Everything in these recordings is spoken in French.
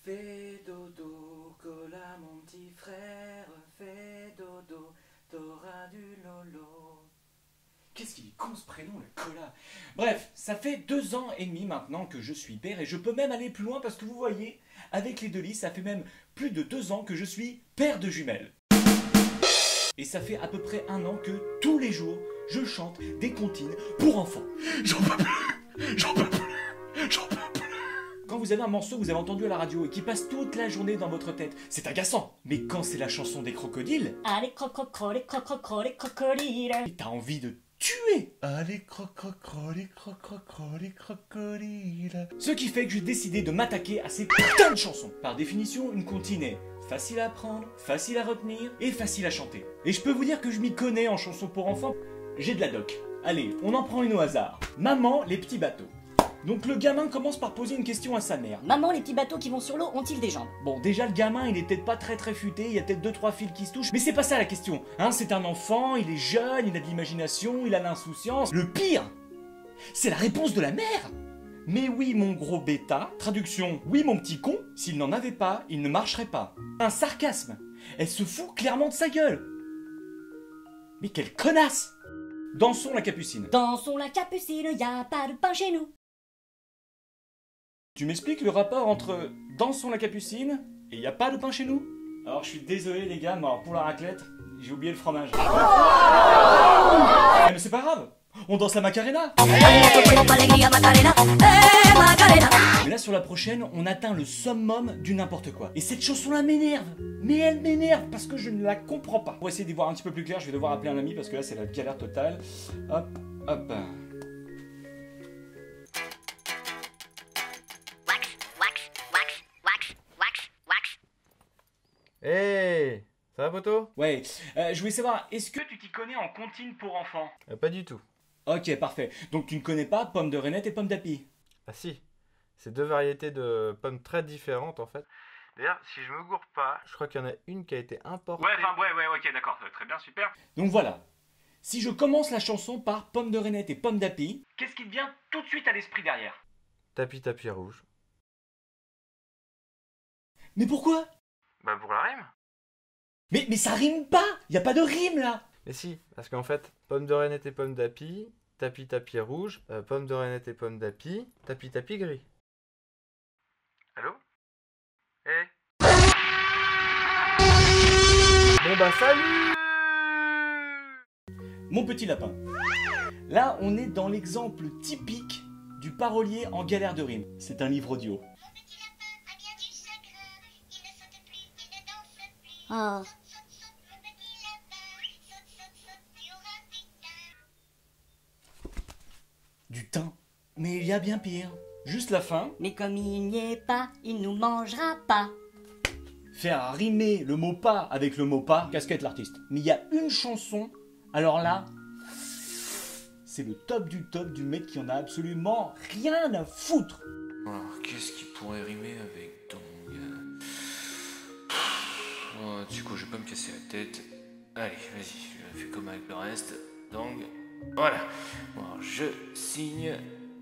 Fais dodo, cola mon petit frère, fais dodo, t'auras du lolo. Qu'est-ce qu'il est con ce prénom, le cola. Bref, ça fait 2 ans et demi maintenant que je suis père et je peux même aller plus loin parce que vous voyez, avec les 2 lits, ça fait même plus de 2 ans que je suis père de jumelles. Et ça fait à peu près 1 an que tous les jours, je chante des comptines pour enfants. J'en peux plus, j'en peux plus, j'en peux plus. Quand vous avez un morceau que vous avez entendu à la radio et qui passe toute la journée dans votre tête, c'est agaçant. Mais quand c'est la chanson des crocodiles, allez crococro, les crocodiles, et t'as envie de tuer. Allez crococro, les crocodiles. Ce qui fait que j'ai décidé de m'attaquer à ces putains de chansons. Par définition, une comptine est facile à apprendre, facile à retenir et facile à chanter. Et je peux vous dire que je m'y connais en chansons pour enfants. J'ai de la doc. Allez, on en prend une au hasard. Maman, les petits bateaux. Donc le gamin commence par poser une question à sa mère. Maman, les petits bateaux qui vont sur l'eau ont-ils des jambes? Bon, déjà le gamin, il est peut-être pas très futé, il y a peut-être 2-3 fils qui se touchent, mais c'est pas ça la question. Hein, c'est un enfant, il est jeune, il a de l'imagination, il a l'insouciance. Le pire, c'est la réponse de la mère. Mais oui, mon gros bêta. Traduction, oui, mon petit con. S'il n'en avait pas, il ne marcherait pas. Un sarcasme. Elle se fout clairement de sa gueule. Mais quelle connasse! Dansons la capucine. Dansons la capucine, y a pas de pain chez nous. Tu m'expliques le rapport entre dansons la capucine et y a pas de pain chez nous? Alors je suis désolé les gars, mais alors pour la raclette, j'ai oublié le fromage. Mais c'est pas grave, on danse la Macarena. Mais là sur la prochaine, on atteint le summum du n'importe quoi. Et cette chanson-là m'énerve. Mais elle m'énerve parce que je ne la comprends pas. Pour essayer d'y voir un petit peu plus clair, je vais devoir appeler un ami parce que là c'est la galère totale. Hop, hop. Hey, ça va poto? Ouais, je voulais savoir, est-ce que tu t'y connais en comptine pour enfants? Pas du tout. Ok, parfait. Donc tu ne connais pas pomme de Reinette et pomme d'api? Ah si, c'est 2 variétés de pommes très différentes en fait. D'ailleurs, si je me gourre pas, je crois qu'il y en a une qui a été importée. Ouais, ok, d'accord, très bien, super. Donc voilà, si je commence la chanson par pomme de Reinette et pomme d'api, qu'est-ce qui te vient tout de suite à l'esprit derrière? Tapis rouge. Mais pourquoi? Bah pour la rime. Mais ça rime pas. Y a pas de rime là. Mais si, parce qu'en fait, pomme de Reinette et pomme d'api, tapis rouge, pomme de Reinette et pomme d'api, tapis gris. Allô? Eh? Bon bah salut! Mon petit lapin. Là, on est dans l'exemple typique du parolier en galère de rime. C'est un livre audio. Oh. Du thym. Mais il y a bien pire. Juste la fin. Mais comme il n'y est pas, il nous mangera pas. Faire rimer le mot pas avec le mot pas, casquette l'artiste. Mais il y a une chanson, alors là, c'est le top du mec qui en a absolument rien à foutre. Alors, qu'est-ce qui pourrait rimer avec dong? Oh, du coup, je vais pas me casser la tête. Allez, vas-y, je fais comme avec le reste. Dong. Voilà. Bon, alors, je signe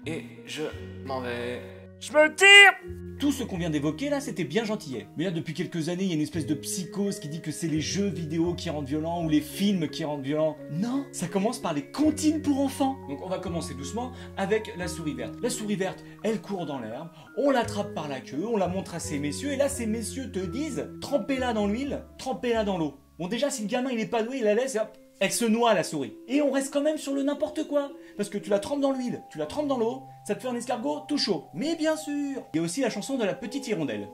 et je m'en vais. Je me tire! Tout ce qu'on vient d'évoquer là, c'était bien gentillet. Mais là, depuis quelques années, il y a une espèce de psychose qui dit que c'est les jeux vidéo qui rendent violents ou les films qui rendent violents. Non, ça commence par les comptines pour enfants. Donc on va commencer doucement avec la souris verte. La souris verte, elle court dans l'herbe, on l'attrape par la queue, on la montre à ces messieurs, et là ces messieurs te disent, trempez-la dans l'huile, trempez-la dans l'eau. Bon déjà, si le gamin il est pas doué, il la laisse et hop, elle se noie la souris. Et on reste quand même sur le n'importe quoi. Parce que tu la trempes dans l'huile, tu la trempes dans l'eau, ça te fait un escargot tout chaud. Mais bien sûr, il y a aussi la chanson de la petite hirondelle.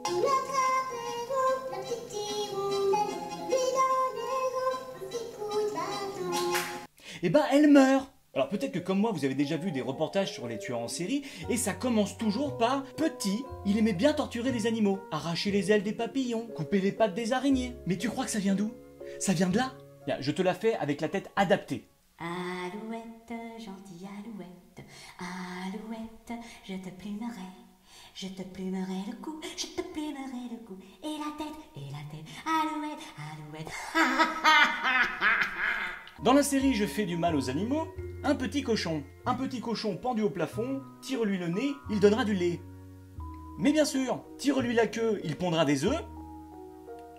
Et bah elle meurt. Alors peut-être que comme moi vous avez déjà vu des reportages sur les tueurs en série et ça commence toujours par petit, il aimait bien torturer les animaux, arracher les ailes des papillons, couper les pattes des araignées. Mais tu crois que ça vient d'où? Ça vient de là? Bien, je te la fais avec la tête adaptée. Alouette, gentille alouette, alouette, je te plumerai le cou, je te plumerai le cou, et la tête, alouette, alouette, Dans la série Je fais du mal aux animaux, un petit cochon pendu au plafond, tire-lui le nez, il donnera du lait. Mais bien sûr, tire-lui la queue, il pondra des œufs.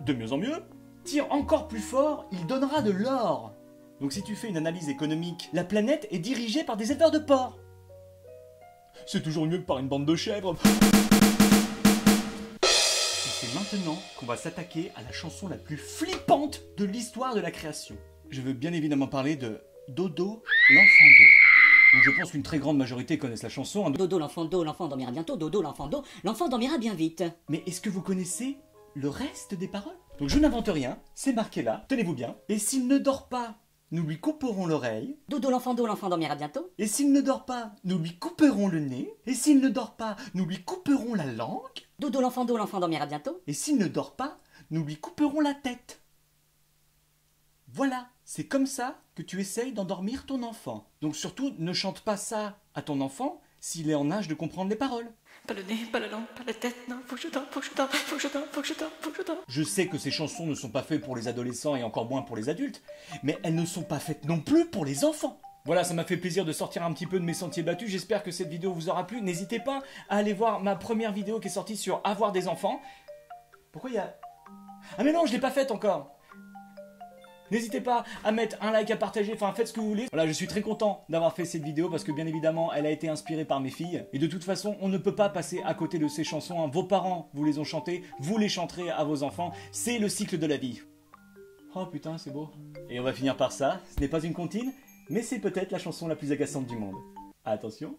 De mieux en mieux. Tire encore plus fort, il donnera de l'or. Donc si tu fais une analyse économique, la planète est dirigée par des éleveurs de porcs. C'est toujours mieux que par une bande de chèvres. Et c'est maintenant qu'on va s'attaquer à la chanson la plus flippante de l'histoire de la création. Je veux bien évidemment parler de Dodo, l'enfant d'eau. Donc je pense qu'une très grande majorité connaissent la chanson. Hein. Dodo, l'enfant dormira bientôt. Dodo, l'enfant dormira bien vite. Mais est-ce que vous connaissez le reste des paroles? Donc je n'invente rien, c'est marqué là, tenez-vous bien. Et s'il ne dort pas, nous lui couperons l'oreille. Dodo, l'enfant dormira bientôt. Et s'il ne dort pas, nous lui couperons le nez. Et s'il ne dort pas, nous lui couperons la langue. Dodo, l'enfant dormira bientôt. Et s'il ne dort pas, nous lui couperons la tête. Voilà, c'est comme ça que tu essayes d'endormir ton enfant. Donc surtout, ne chante pas ça à ton enfant s'il est en âge de comprendre les paroles. Pas le nez, pas la langue, pas la tête, non, faut que je dors, faut que je dors, faut que je dors, faut que je dors, faut que je dors. Je sais que ces chansons ne sont pas faites pour les adolescents et encore moins pour les adultes, mais elles ne sont pas faites non plus pour les enfants. Voilà, ça m'a fait plaisir de sortir un petit peu de mes sentiers battus, j'espère que cette vidéo vous aura plu. N'hésitez pas à aller voir ma première vidéo qui est sortie sur avoir des enfants. Pourquoi il y a... Ah mais non, je l'ai pas faite encore. N'hésitez pas à mettre un like, à partager, enfin faites ce que vous voulez. Voilà, je suis très content d'avoir fait cette vidéo parce que bien évidemment, elle a été inspirée par mes filles. Et de toute façon, on ne peut pas passer à côté de ces chansons. Hein. Vos parents vous les ont chantées, vous les chanterez à vos enfants. C'est le cycle de la vie. Oh putain, c'est beau. Et on va finir par ça. Ce n'est pas une comptine, mais c'est peut-être la chanson la plus agaçante du monde. Attention.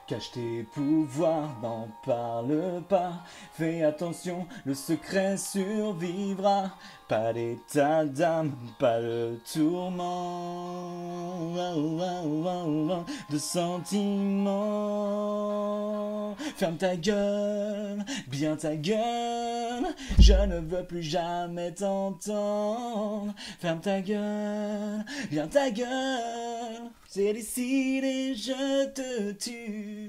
Cache tes pouvoirs, n'en parle pas. Fais attention, le secret survivra. Pas d'état d'âme, pas de tourment, de sentiments. Ferme ta gueule, bien ta gueule. Je ne veux plus jamais t'entendre. Ferme ta gueule, bien ta gueule. C'est décidé, je te tue.